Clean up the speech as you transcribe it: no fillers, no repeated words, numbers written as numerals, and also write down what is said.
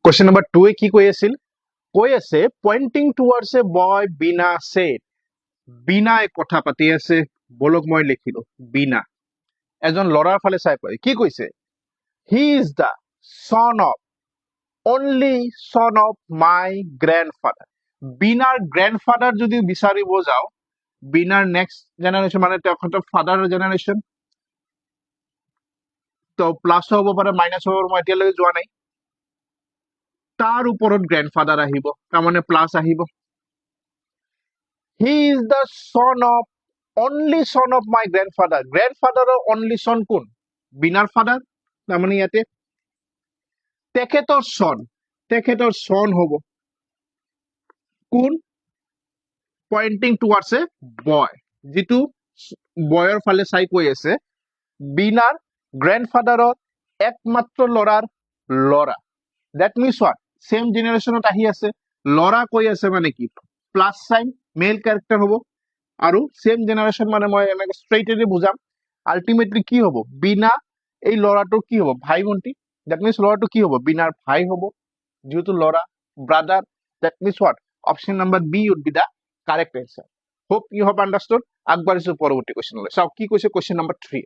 Question number 2 কি কৈ আছিল? কৈ আছে pointing towards a boy Bina said. বিনাই কথা পাতি আছে, বলক মই লিখিলো বিনা এজন লৰাৰ ফালে চাই কয় কি কৈছে? He is the son of only son of my grandfather. বিনাৰ গ্ৰেণ্ডফাদাৰ যদি বিচাৰিব যাও, বিনাৰ নেক্সট জেনাৰেশ্যন মানে তেখেতৰ ফাদাৰৰ জেনাৰেশ্যন, তো প্লাছ হ'ব পাৰে মাইনাছ হ'ব পাৰে, মই এতিয়ালৈকে যোৱা নাই। তাৰ ওপৰত গ্ৰেণ্ডফাদাৰ আহিব, তাৰমানে প্লাছ আহিব। He is the son of only son of my grandfather. Grandfather only son কোন? বিনাৰ ফাদাৰ, তাৰমানে ইয়াতে তেখেতৰ son হ'ব কোন? পইণ্টিং টুৱাৰ্ডছ এ বয়, যিটো বয়ৰ ফালে চাই কৈ আছে বিনাৰ গ্ৰেণ্ডফাদাৰৰ একমাত্ৰ ল'ৰাৰ ল'ৰা। That means what? Same জেনাৰেশ্যনত আহি আছে, ল'ৰা কৈ আছে মানে কি প্লাছ চাইন মেল ক্যাৰেক্টাৰ হ'ব, আৰু সেম জেনাৰেশ্যন মানে মই এনেকৈ ষ্ট্ৰেইটেলি বুজাম। আলটিমেটলি কি হ'ব? বিনা এই ল'ৰাটোৰ কি হ'ব? ভাই ভণ্টি। That means ল'ৰাটো কি হ'ব? বিনাৰ ভাই হ'ব, যেহেতু ল'ৰা, brother. That means what? Option number B would be the correct answer. Hope you have understood. আগবাঢ়িছো পৰৱৰ্তী কোৱেশ্চনলৈ। চাওক কি কৈছে কোৱেশ্চন নম্বৰ 3।